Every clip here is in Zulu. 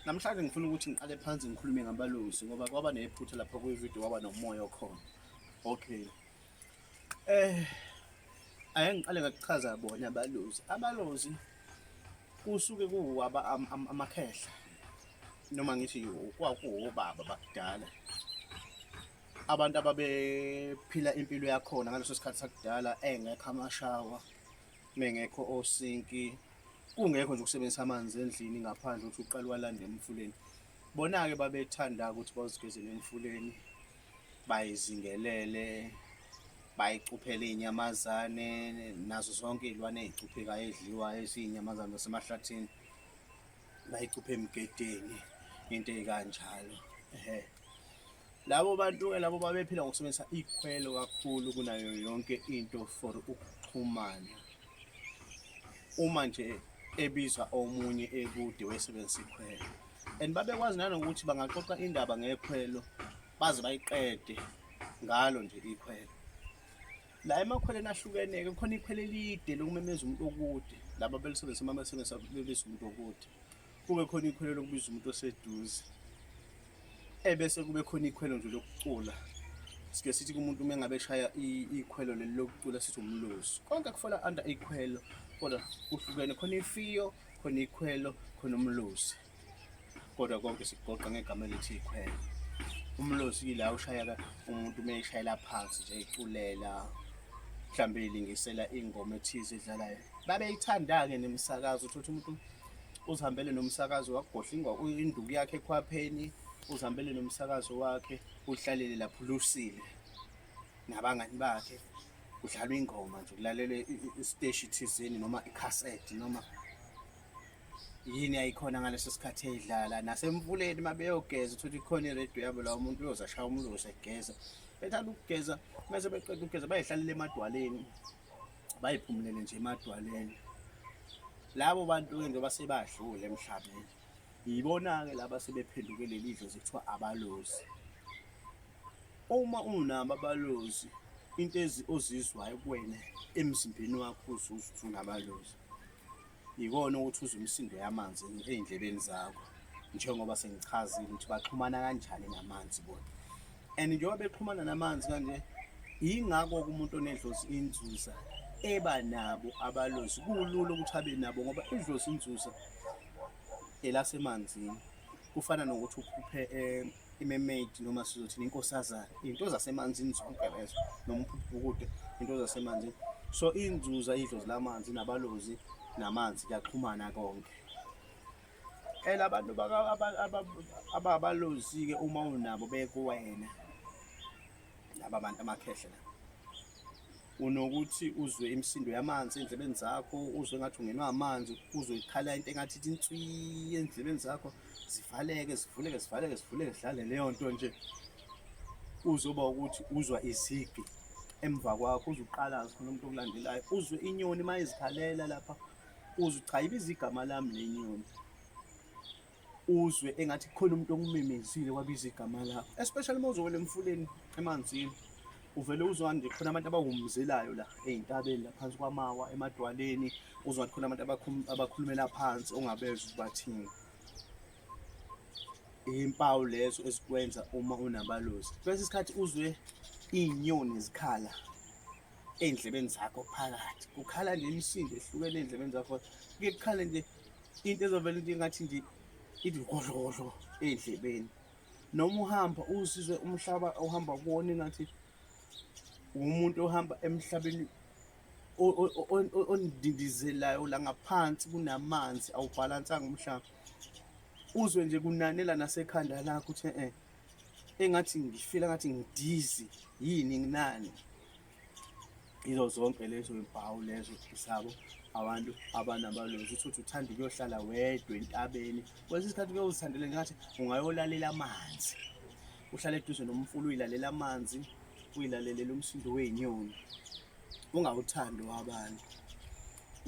Namhlanje ngifuna ukuthi ngiqale phansi ngikhulume ngabalozi ngoba kwaba nephutha lapha kwi-video kwaba nomoya okhona. Okay. Ake ngiqale ngakuchaza bona abalozi. Abalozi kusuke amakhehla noma ngithi kwakuwobaba bakudala. Abantu ababephila impilo yakhona ngaleso sikhathi sakudala engekho amashawa, mengekho osinki, kungekho nje ukusebenzisa amanzi endlini ngaphandle ukuthi uqale walande emfuleni. Bona-ke babethanda ukuthi bazigezele emfuleni, bayizingelele, bayicuphele iy'nyamazane nazo zonke iy'lwane ey'cuphekayo edliwayo eziyinyamazane zasemahlathini, bayicuphe emgedeni, into ey'kanjalo. Labo bantu-ke labo babephila ngokusebenzisa ikhwelo kakhulu kunayo yonke into for ukuxhumana. Uma nje ebiza omunye ekude wesebenzisa ikhwelo, and babekwazi nanokuthi bangaxoxa indaba ngekhwelo baze bayiqede ngalo nje ikhwelo. La emakhweleni ahlukene-ke kukhona ikhwelo elide lokumemeza umuntu okude, laba belisebenzisa uma besebenzisa bebiza umuntu okude. Kube khona ikhwelo lokubiza umuntu oseduze, ebese kube khona ikhwelo nje lokucula. Sike sithi kumuntu uma ngabe eshaya ikhwelo leli lokucula sithi umlozi. Konke kufala under ikhwelo kodwa kuhlukene, khona ifiyo, khona ikhwelo, khona umlozi, kodwa konke sikugoqa ngegama elithi ikhwelo. Umlozi yila ushaya umuntu uma eshayela phansi nje eculela, mhlambe ilingisela ingoma ethize edlalayo. Babeyithanda-ke nemisakazo, uthothi umuntu uzihambele nomsakazo wakugohla induku yakhe ekhwapheni, uzihambele nomsakazo wakhe, uhlalele lapho ulusile nabangani bakhe, kudlalwa ingoma nje, kulalele isiteshi thizeni noma ikhasethi noma yini ayikhona ngaleso sikhathi eyidlala. Nasemvuleni uma beyogeza uthole ikhona iredio yabo, la umuntu uyoze ashaya umlozi egeza. Bethanda ukugeza, bese beqeda ukugeza bayihlalele emadwaleni, bayiphumulele nje emadwaleni. Labo bantu-ke njengoba sebadlule emhlabeni, yibona-ke laba sebephenduke leli dlozi kuthiwa abalozi. Uma unabo abalozi, into ozizwayo kuwena emzimbeni wakho uzuzwa ukuthi unabalozi, yikona ukuthi uzwe imisindo yamanzi ey'ndlebeni zakho, njengoba sengichazile ukuthi baxhumana kanjani namanzi bona. And njengoba bexhumana namanzi kanje, yingakho umuntu onedlozi inzuza eba nabo abalozi. Kulula ukuthi abe nabo ngoba idlozi inzuza elasemanzini kufana nokuthi uphuphe i-mermaid noma sizothini inkosazana, into zasemanzini zonke lezo, noma uphuphukude, into zasemanzini. So inzuza idlozi lamanzi nabalozi namanzi kuyaxhumana konke. Abantu ababalozi-ke uma unabo bekuwena, laba bantu amakhehla la, unokuthi uzwe imisindo yamanzi endlebeni zakho, uzwe engathi ungenwa amanzi, uzwe ikhala into engathi ithi inswi endlebeni zakho, zivaleke zivuleke zivaleke zivuleke zidlale leyo nto nje. Uzoba ukuthi uzwa izigi emva kwakho, uzwe uqalaza khona umuntu okulandelayo, uzwe inyoni uma izikhalela lapha, uzwe cha ibiza igama lami le nyoni, uzwe engathi kukhona umuntu okumemezile wabiza igama lakho. Especially uma uzowela emfuleni emanzini, uvele uzwa nje khona abantu abahumuzelayo la ey'ntabeni la phansi kwamawa emadwaleni, uzwa khona abantu abakhulumela phansi ongabezwa ukuthi bathini. Iy'mpawu lezo ezikwenza uma unabalozi. Kwesinye isikhathi uzwe iy'nyoni zikhala ey'ndlebeni zakho phakathi, kukhala nje imisindo ehlukene ey'ndlebeni zakho, kuke kukhale nje into ezovela into engathi nje ithi godlo ey'ndlebeni. Noma uhamba uzizwe umhlaba ohamba kuwona engathi umuntu ohamba emhlabeni ondindizelayo la ngaphansi kunamanzi, awubhalansanga umhlaba. Uzwe nje kunanela nasekhanda lakho ukuthi engathi ngifila ngathi ngidizi, yini nginani. Izo zonke lezo mpawu lezo zabo abantu abanabalozi. Uthi uthanda ukuyohlala wedwa entabeni, kwesinye isikhathi kuke uzithandele ngathi ungayolalela amanzi, uhlale eduze nomfula uyilalela amanzi, uyilalelele umsindo wey'nyoni, ungawuthandi wabantu.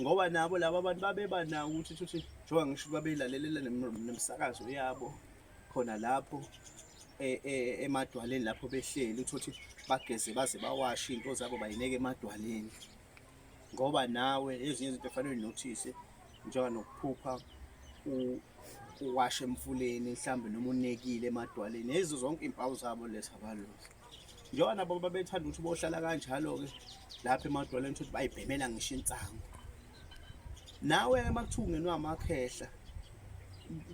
Ngoba nabo laba abantu babeba nawo ukuthi njengoba ngisho babeyilalelela nemisakazo yabo khona lapho emadwaleni lapho behleli, uthi bageze baze bawashe iy'nto zabo bayineke emadwaleni. Ngoba nawe ezinye izinto efanele uy'nothise njengoba nokuphupha uwashe emfuleni mhlambe noma unekile emadwaleni. Ezo zonke iy'mpawu zabo lezi abalozi. Njengoba nabo babethanda ukuthi bohlala kanjalo-ke lapha emadwaleni ukuthi bayibhemela ngisho insangu. Nawe-ke uma kuthiwa ungenwe amakhehla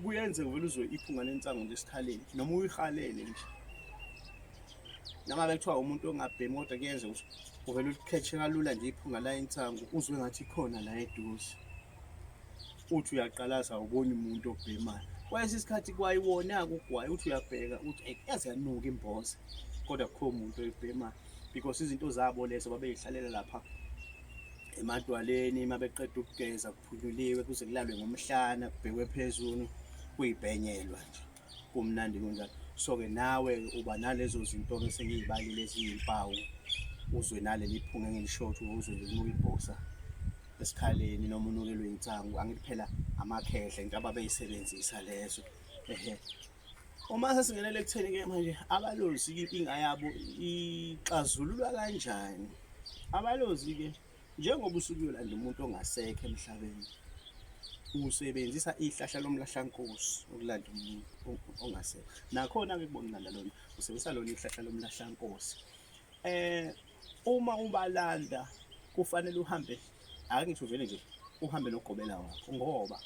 kuyenzeka vele uzwe iphunga lensangu nje esikhaleni noma uyihalele nje. Noma bekuthiwa umuntu ongabhemi kodwa kuyenzeka ukuthi uvele ulikhethe kalula nje iphunga la insangu uzwe ngathi ikhona la eduze. Uthi uyaqalaza awuboni umuntu obhemayo. Kwesi isikhathi kwayiwona-ke ugwayi uthi uyabheka uthi yaze yanuka imboza kodwa akukho umuntu oyibhemayo because izinto zabo lezo babeyihlalela lapha emadwaleni uma beqeda ukugeza kuphunyuliwe kuze kulalwe ngomhlana kubhekwe phezulu kuyibhenyelwa nje kumnandi kunjalo. So-ke nawe uba nalezo zinto-ke sengiyibalile eziyimpawu uzwe naleli phunga engilisho ukuthi uzwe linuka ibhosa esikhaleni noma unukelwe insangu. Angithi phela amakhehla into ababeyisebenzisa lezo. Uma sesingenele ekutheni-ke manje abalozi inkinga yabo ixazululwa kanjani? Abalozi-ke njengoba usuke uyolanda umuntu ongasekho emhlabeni usebenzisa ihlahla lomlahlankosi ukulanda umuntu ongasekho. Nakhona-ke kubonakala lona usebenzisa lona ihlahla lomlahlankosi. Uma ubalanda kufanele uhambe, angithi uvele nje uhambe nogobela wakho ngoba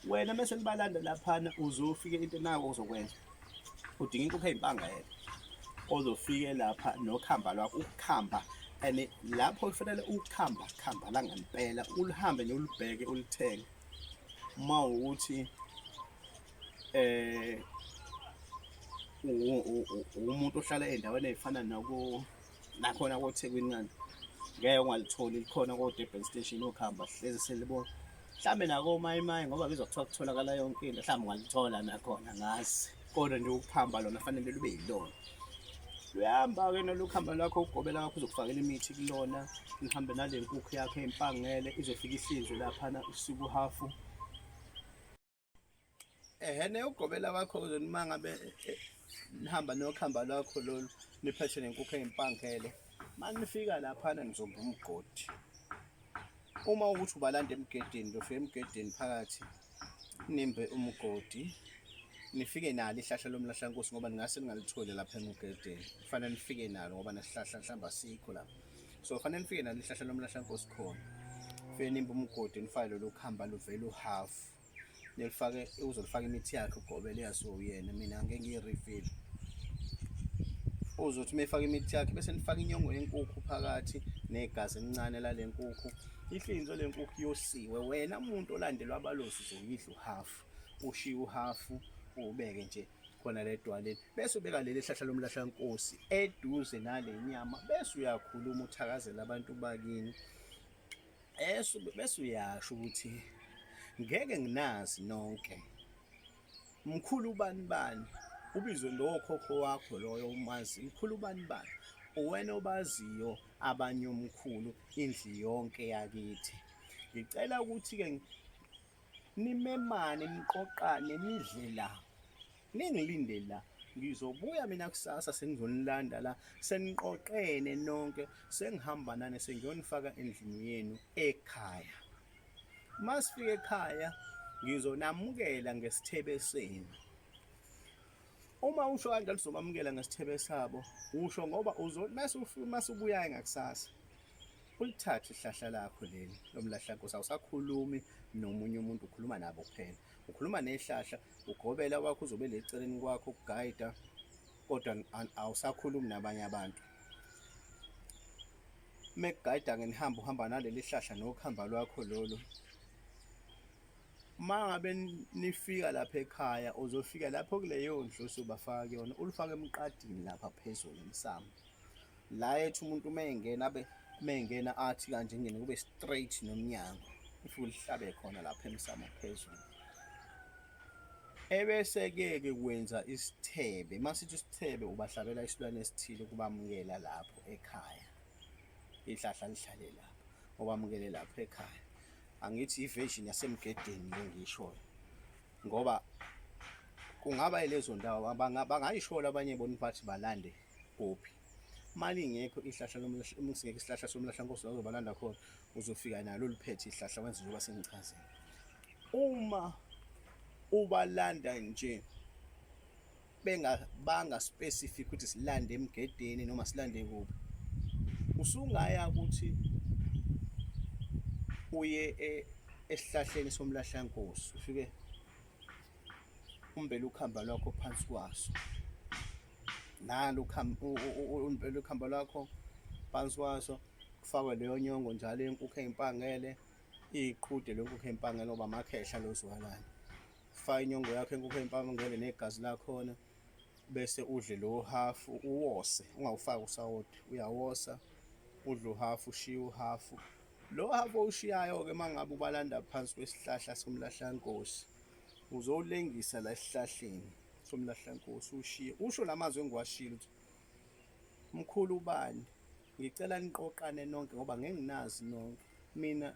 wena mase nibalanda laphana uzofike into nayo ozokwenza udinga inkukhu ey'mpangele ozofike lapha nokhamba lwakho ukukhamba. And lapho kufanele khamba la ngempela ulihambe nolibheke ulithenge. Uma ukuthi umuntu ohlala ey'ndaweni ey'fana nakhona koThekwini ngani ngeke ungalitholi likhona ko-Durban Station okhamba hleze selibona mhlambe nako-Mayimayi ngoba bizwa kuthiwa kutholakala yonke into mhlawumbe ungalithola nakhona ngazi kodwa nje ukuhamba lona fanele lube yilona. Uyahamba-ke nolukhamba lwakho ugobela wakho uzokufakela imithi kulona nihambe nale nkukhu yakho ey'mpangele izofika ihlinzwe laphana usuke uhafu. Ugobela wakho-ke uma ngabe nihamba nokhamba lwakho lolu niphethe nenkukhu ey'mpangele manifika laphana nizomba umgodi. Uma ukuthi ubalanda emgedeni lofika emgedeni phakathi nimbe umgodi nifike nalo ihlahla lomlahlankosi ngoba ningase ningalitholi lapha emgedeni. Kufanele nifike nalo ngoba nesihlahla mhlawumbe asikho lapho. So kufanele nifike nalo ihlahla lomlahlankosi khona. Fike nimbe umgodi nifake lolu khamba luvele uhafu. Nilifake uzolifaka imithi yakhe ugobela yaso uyena mina ngeke ngiyi-reveal. Uzothi mefaka imithi yakhe bese nifaka inyongo yenkukhu phakathi negazi elincane lale nkukhu. Ihlinzwe le nkukhu yosiwe wena umuntu olandelwa abalozi uzoyidla uhafu. Ushiye uhafu ubeke nje khona ledwaleni bese ubeka leli hlahla lomlahlankosi eduze nale nyama bese uyakhuluma uthakazela abantu bakini. Bese uyasho ukuthi ngeke nginazi nonke mkhulu bani bani ubizwe lokhokho wakho loyo umazi mkhulu bani bani uwena obaziyo abanye omkhulu indlu yonke yakithi. Ngicela ukuthi-ke nimemane niqoqane nidle la ningilinde la ngizobuya mina kusasa sengizonilanda la seniqoqene nonke sengihamba nani sengiyonifaka endlini yenu ekhaya. Masifika ekhaya ngizonamukela ngesithebe senu. Uma usho kanjalo sizomamukela ngesithebe sabo usho ngoba mase ubuya ngakusasa ulithathe ihlahla lakho leli lomlahlankosi awusakhulumi nomunye umuntu ukhuluma nabo kuphela. Ukhuluma nehlahla ugobela wakho uzobe leceleni kwakho ukugayida kodwa awusakhulumi nabanye abantu. Mekugayida-ke nihamba uhamba naleli hlahla nokhamba lwakho lolu. Mangabe nifika lapha ekhaya uzofika lapho kuleyo ndlu osubafaka kuyona ulifake emqadini lapha phezulu emsamo. La ethi umuntu mengena athi kanje ngene kube straight nomnyango. Ufike ulihlabe khona lapha emsamo phezulu. Ebese-ke kwenza isithebe. Masithi isithebe ubahlabela isilwane esithile ukubamukela lapho ekhaya. Ihlahla lihlale lapho obamukele lapho ekhaya. Angithi i-version yasemgedeni le ngiyishoyo ngoba kungaba yilezo ndawo bangayishola abanye bona bathi balande kuphi. Mali ingekho ihlahla singekho isihlahla somlahlankosi ozobalanda khona uzofika nalo uliphethe ihlahla wenze njengoba sengichazile. Uma ubalanda nje banga specific ukuthi silande emgedeni noma silande kuphi. Usungaya ukuthi uye esihlahleni somlahlankosi, ufike umbele ukhamba lwakho phansi kwaso, nalo umbele ukhamba lwakho phansi kwaso, kufakwe leyo nyongo njalo yenkukhu ey'mpangele, iyiqhude lenkukhu ey'mpangele ngoba amakhehla lo ozwakalayo. Ufake inyongo yakho enkukhu ey'mpangele negazi lakhona, bese udle lo hafu, uwose, ungawufaki usawodwa, uyawosa udle uhafu, ushiye uhafu. Lo hafu owushiyayo-ke uma ngabe ubalanda phansi kwesihlahla somlahlankosi, uzowulengisa la esihlahleni somlahlankosi, ushiye usho la mazwi engiwashilo ukuthi, mkhulu ubani, ngicela niqoqane nonke ngoba ngeke nginazi nonke, mina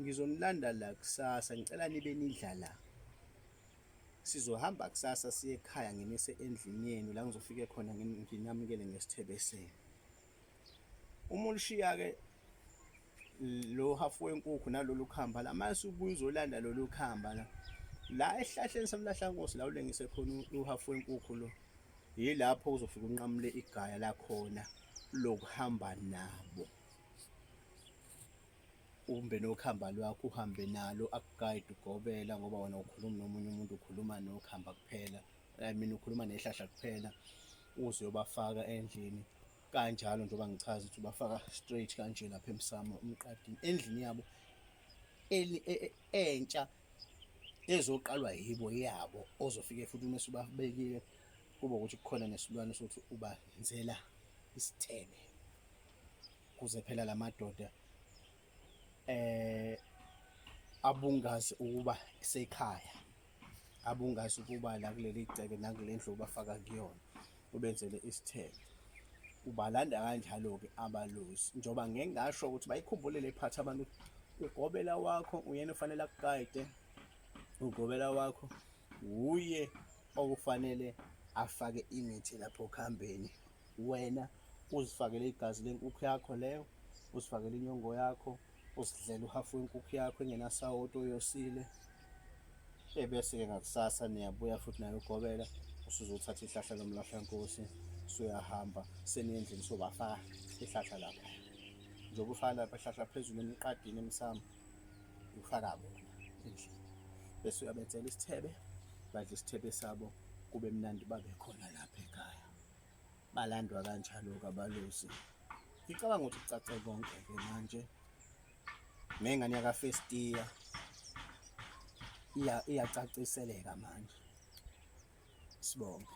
ngizonilanda la kusasa, ngicela nibe nidla la. Sizohamba kusasa siye ekhaya nginise endlini yenu la ngizofike khona nginamukele ngesithebe senu. Uma ulishiya-ke lo hafu wenkukhu nalolu khamba la, mase ubuye uzolanda lolu khamba la esihlahleni somlahlankosi la ulengise khona uhafu wenkukhu lo, yilapho uzofika unqamule igaya lakhona lokuhamba nabo. Umbe nokhamba lwakho uhambe nalo, akugayide ugobela ngoba wena ukhulumi nomunye umuntu, ukhuluma nokhamba kuphela, I mean ukhuluma nehlahla kuphela, uze uyobafaka endlini kanjalo njengoba ngichaza ukuthi ubafaka straight kanje lapha emsamo emqadini endlini yabo entsha ezoqalwa yibo yabo, ozofike futhi uma usubabekile kube ukuthi kukhona nesilwane sokuthi ubenzela isithebe, kuze phela la madoda abungazi ukuba sekhaya, abungazi ukuba la kuleli gceke nakule ndlu obafaka kuyona, ubenzele isithebe. Ubalanda kanjalo-ke abalozi, njengoba ngeke ngasho ukuthi bayikhumbule le part abantu, ugobela wakho uyena ofanele akugayide, ugobela wakho uye okufanele afake imithi lapho kuhambeni, wena uzifakele igazi lenkukhu yakho leyo, uzifakele inyongo yakho, uzidlela uhafu wenkukhu yakho engenasawoti oyosile. Ebese-ke ngakusasa niyabuya futhi nayo ugobela, usuzothatha ihlahla lomlahlankosi, usuyahamba seniyendlini sobafaka ihlahla lapha, njengoba ufaka lapha ihlahla phezulu emqadini emsamo, ufaka bona endlini, bese uyabenzela isithebe, badle isithebe sabo, kube mnandi, babe khona lapha ekhaya. Balandwa kanjalo-ke abalozi. Ngicabanga ukuthi kucace konke-ke manje, nengane yaka-first year iyacaciseleka manje. Sibonge.